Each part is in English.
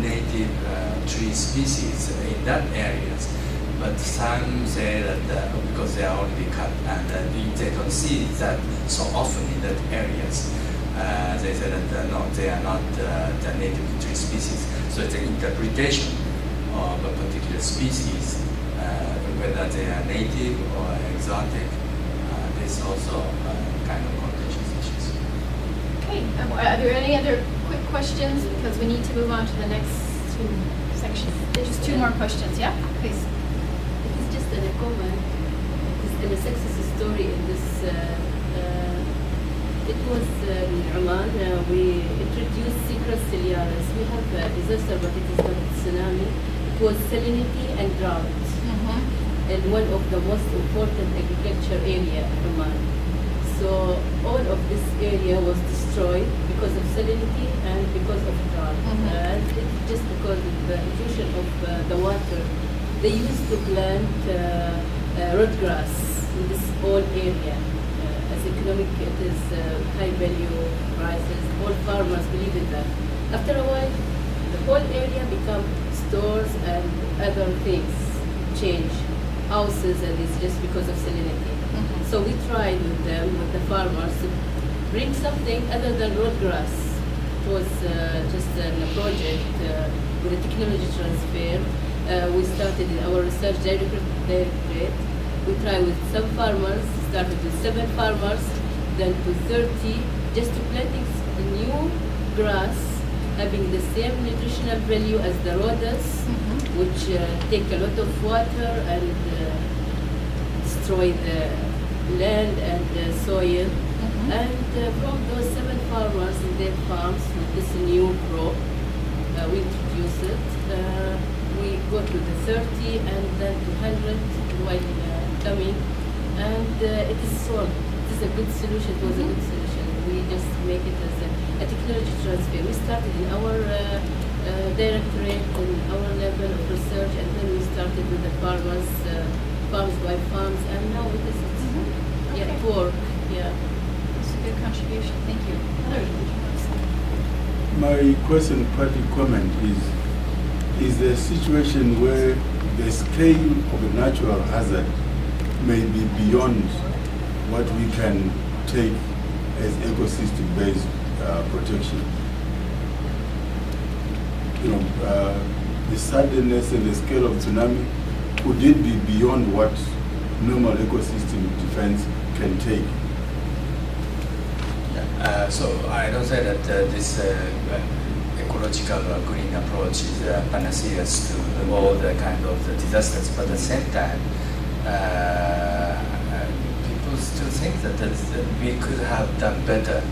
native tree species in that areas. But some say that because they are already cut and they don't see that so often in that areas, they say that no, they are not the native tree species. So it's an interpretation of a particular species, whether they are native or exotic. There's also kind of contentious issues. Okay, are there any other quick questions? Because we need to move on to the next two sections. There's just two more questions, yeah? Please. Just a comment. It is a success story in this. It was in Oman. We introduced Secret Ciliaris. We have a disaster, but it is not a tsunami. It was salinity and drought, and one of the most important agriculture area in Oman. So all of this area was destroyed because of salinity and because of drought, and it's just because of the intrusion of the water. They used to plant root grass in this whole area. As economic, it is high value prices. All farmers believe in that. After a while, the whole area become stores and other things change, houses, and it's just because of salinity. So we tried with them, with the farmers, to bring something other than root grass. It was just a project with a technology transfer. We started in our research directorate. We tried with some farmers, started with 7 farmers, then to 30, just to planting new grass, having the same nutritional value as the rhodas, which take a lot of water and destroy the land and the soil. And from those 7 farmers in their farms, with this new crop, we introduced it. We go to the 30 and then to 100 while coming, and it is solved. It is a good solution. It was a good solution. We just make it as a technology transfer. We started in our directorate and our level of research, and then we started with the farmers, farms by farms, and now it is work. Yeah, it's a good contribution. Thank you. My question, party comment is the situation where the scale of a natural hazard may be beyond what we can take as ecosystem-based protection. You know, the suddenness and the scale of tsunami, could it be beyond what normal ecosystem defense can take? So I don't say that this ecological green approach is panacea to all the kind of the disasters, but at the same time, people still think that we could have done better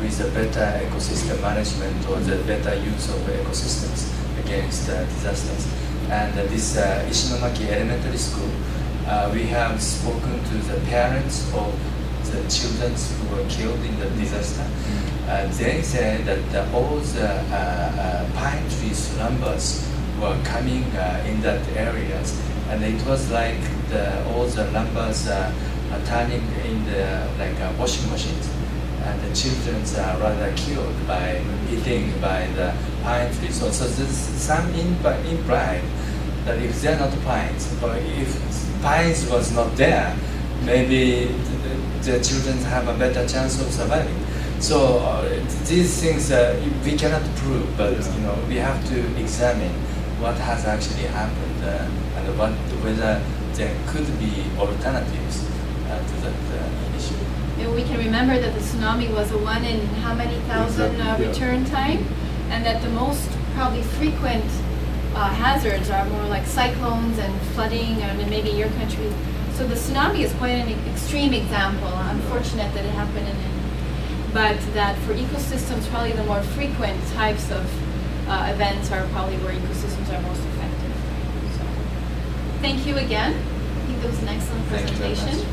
with a better ecosystem management or the better use of ecosystems against disasters. And this Ishinomaki Elementary School, we have spoken to the parents of the children who were killed in the disaster. They say that all the pine tree slumbers were coming in that areas, and it was like all the lumbers are turning in the washing machines, and the children are rather killed by eating by the pine trees. So there's some implied that if they're not pines, or if pines was not there, maybe the children have a better chance of surviving. So these things we cannot prove, but we have to examine what has actually happened and whether there could be alternatives to that issue. And we can remember that the tsunami was a 1 in how many thousand return time, and that the most probably frequent hazards are more like cyclones and flooding, and maybe your country. So the tsunami is quite an extreme example. Unfortunate that it happened but that for ecosystems, probably the more frequent types of events are probably where ecosystems are most effective. So, thank you again. I think that was an excellent presentation.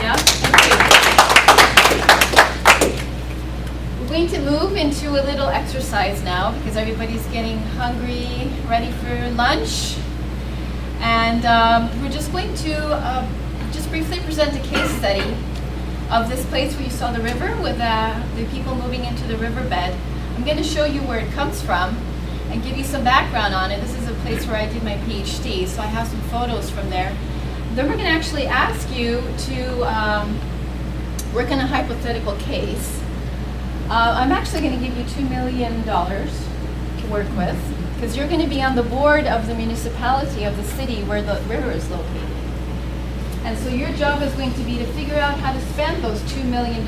Yeah, thank you. We're going to move into a little exercise now because everybody's getting hungry, ready for lunch. And we're just going to just briefly present a case study of this place where you saw the river with the people moving into the riverbed. I'm going to show you where it comes from and give you some background on it. This is a place where I did my PhD, so I have some photos from there. Then we're going to actually ask you to work on a hypothetical case. I'm actually going to give you $2 million to work with, because you're going to be on the board of the municipality of the city where the river is located. And so your job is going to be to figure out how to spend those $2 million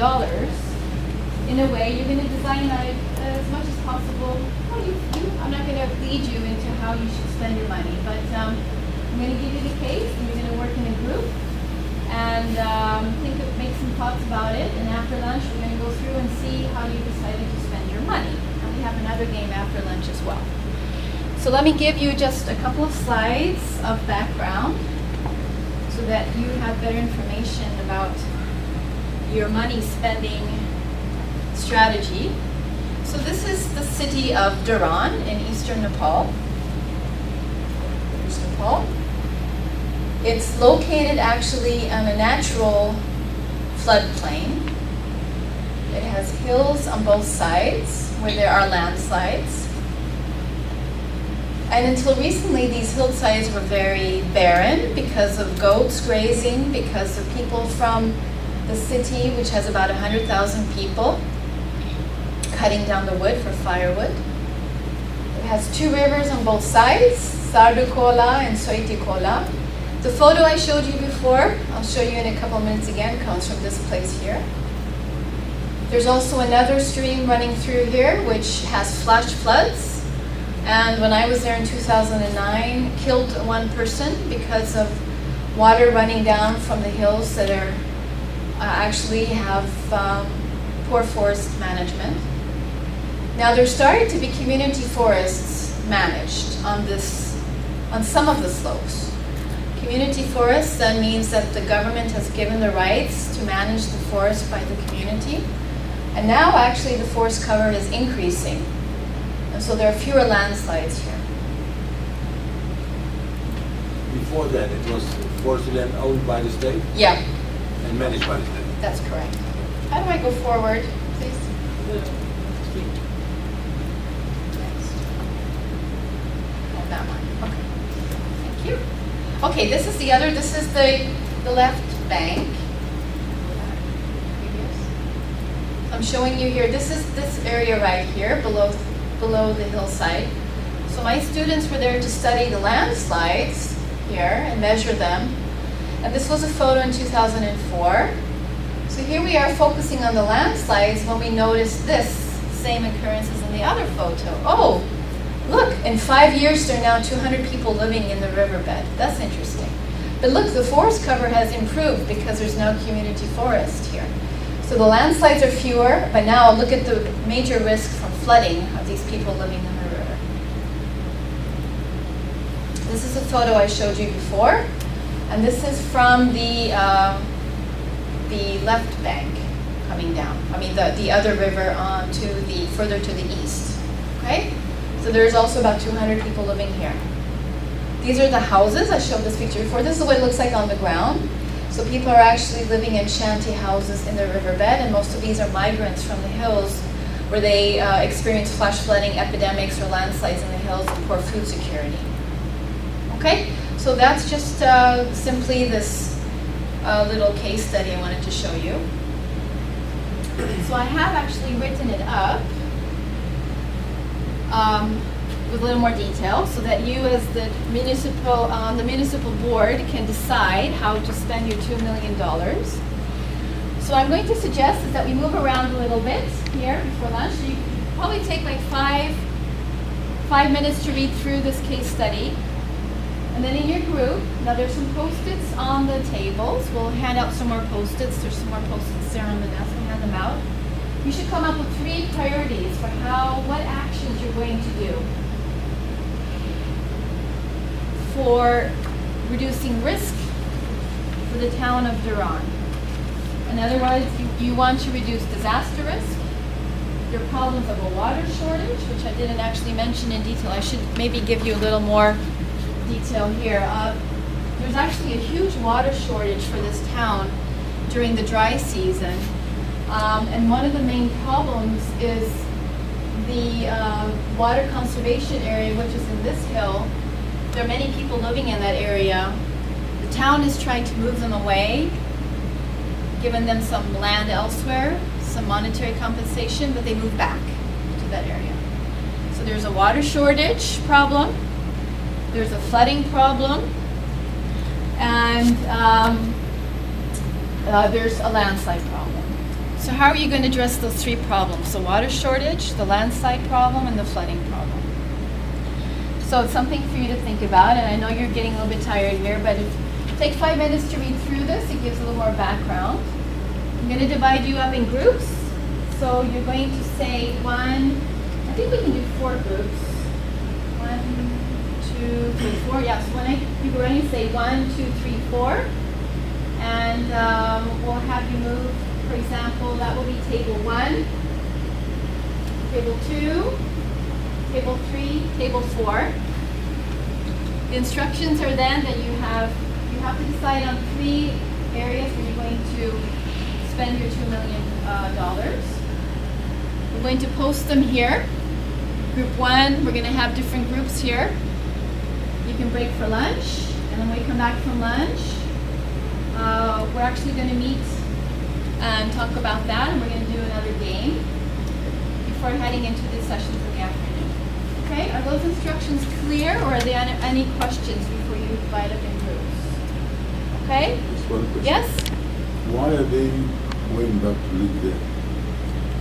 in a way. You're going to design it as much as possible. Well, I'm not going to lead you into how you should spend your money, but I'm going to give you the case, and you're going to work in a group and make some thoughts about it. And after lunch, we're going to go through and see how you decided to spend your money. And we have another game after lunch as well. So let me give you just a couple of slides of background so that you have better information about your money spending strategy. So this is the city of Dharan in eastern Nepal. Here's Nepal. It's located actually on a natural floodplain. It has hills on both sides where there are landslides. And until recently, these hillsides were very barren because of goats grazing, because of people from the city, which has about 100,000 people, cutting down the wood for firewood. It has two rivers on both sides, Sardukola and Soitikola. The photo I showed you before, I'll show you in a couple minutes again, comes from this place here. There's also another stream running through here which has flash floods. And when I was there in 2009, killed one person because of water running down from the hills that are actually have poor forest management. Now there started to be community forests managed on some of the slopes. Community forests, that means that the government has given the rights to manage the forest by the community. And now actually the forest cover is increasing. And so there are fewer landslides here. Before that, it was forest land owned by the state? Yeah. And managed by the state? That's correct. How do I go forward, please? Next. Oh, that one. Okay. Thank you. Okay, this is the other, this is the left bank. I'm showing you here, this is this area right here below the hillside. So my students were there to study the landslides here and measure them. And this was a photo in 2004. So here we are focusing on the landslides when we notice this same occurrences in the other photo. Oh, look, in 5 years there are now 200 people living in the riverbed. That's interesting. But look, the forest cover has improved because there's no community forest here. So the landslides are fewer, but now look at the major risk from flooding of these people living in the river. This is a photo I showed you before, and this is from the left bank coming down. I mean the other river on to the further to the east. Okay, so there's also about 200 people living here. These are the houses. I showed this picture before. This is what it looks like on the ground. So people are actually living in shanty houses in the riverbed, and most of these are migrants from the hills where they experience flash flooding epidemics or landslides in the hills and poor food security. Okay, so that's just simply this little case study I wanted to show you. So I have actually written it up with a little more detail so that you as the municipal board can decide how to spend your $2 million. So I'm going to suggest is that we move around a little bit here before lunch. So you can probably take like five minutes to read through this case study. And then in your group, now there's some Post-its on the tables. We'll hand out some more Post-its. There's some more Post-its there on the desk. We'll hand them out. You should come up with 3 priorities for what actions you're going to do for reducing risk for the town of Dharan. In other words, you want to reduce disaster risk, your problems of a water shortage, which I didn't actually mention in detail. I should maybe give you a little more detail here. There's actually a huge water shortage for this town during the dry season. And one of the main problems is the water conservation area, which is in this hill, there are many people living in that area. The town is trying to move them away, giving them some land elsewhere, some monetary compensation, but they move back to that area. So there's a water shortage problem, there's a flooding problem, and there's a landslide problem. So how are you going to address those three problems? The water shortage, the landslide problem, and the flooding problem. So it's something for you to think about, and I know you're getting a little bit tired here, but take 5 minutes to read through this. It gives a little more background. I'm going to divide you up in groups. So you're going to say one, I think we can do 4 groups. 1, 2, 3, 4. Yeah, so you're going to say 1, 2, 3, 4. And we'll have you move, for example, that will be table 1, table 2, table 3, table 4. The instructions are then that you have to decide on 3 areas where you're going to spend your $2 million. We're going to post them here. Group 1, we're going to have different groups here. You can break for lunch, and then when we come back from lunch, we're actually going to meet and talk about that, and we're going to do another game before heading into the sessions in the afternoon. Okay, are those instructions clear, or are there any questions before you divide up in groups? Okay? Just one question. Yes? Why are they going back to live there?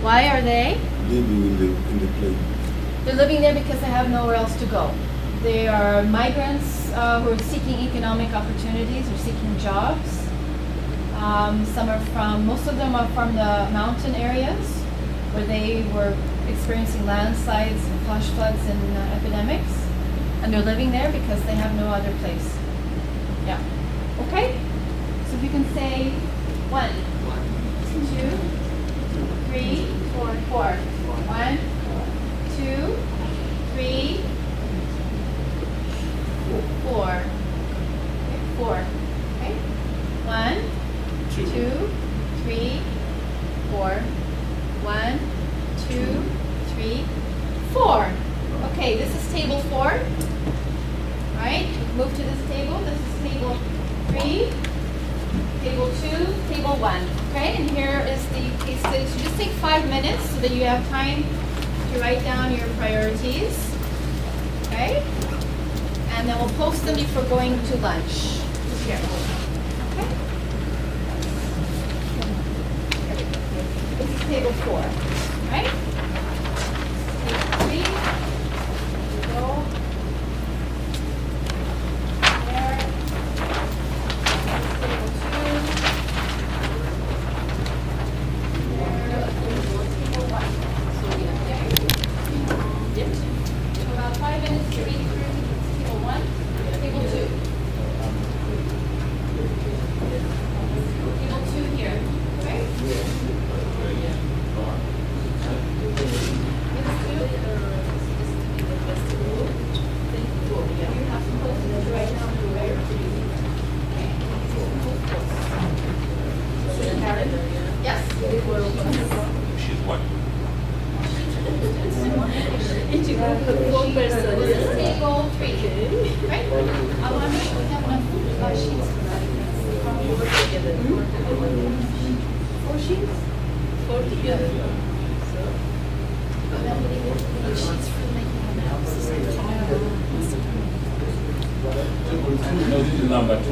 Why are they? Living in the plane. They're living there because they have nowhere else to go. They are migrants who are seeking economic opportunities or seeking jobs. Most of them are from the mountain areas where they were experiencing landslides and flash floods and epidemics. And they're living there because they have no other place. Yeah. Okay? So if you can say 1, 2, 3, 4, 4. 1, 2, 3, 4. Okay, 4. Okay? 1, 2, 3, 4. 1, 2, 3, 4. Okay, this is table 4. Right? Move to this table. This is table 3, table 2, table 1. Okay, and here is the case study. So just take 5 minutes so that you have time to write down your priorities. Okay? And then we'll post them before going to lunch. Here. Okay? This is table 4. Right? Table 3. Here we go. There. Table 2. So about 5 minutes to read through table 1, table 2. Table 2 here, right? You have to post it right now to where? Yes. She's one. Each group of 4 persons. This is table 3, right? I want to make sure we have enough sheets for that. 4 sheets? 4 together. We need sheets for making analysis. No, this is number 2.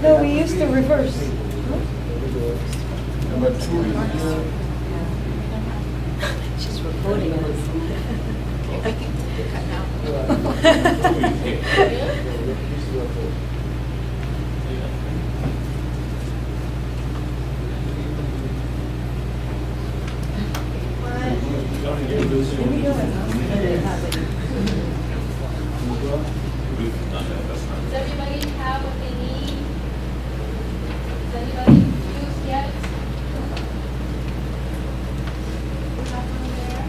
No, we used the reverse. Number 2 is She's recording us. Okay, we can cut now. 2 is here. Does everybody have what they need? Is anybody confused yet? We have one there.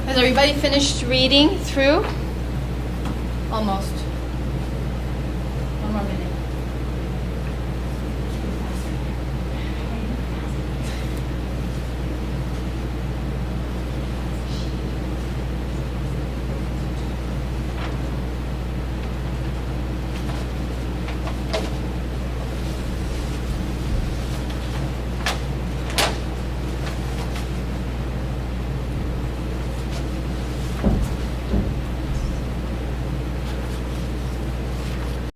Has everybody finished reading through? Almost. One more minute.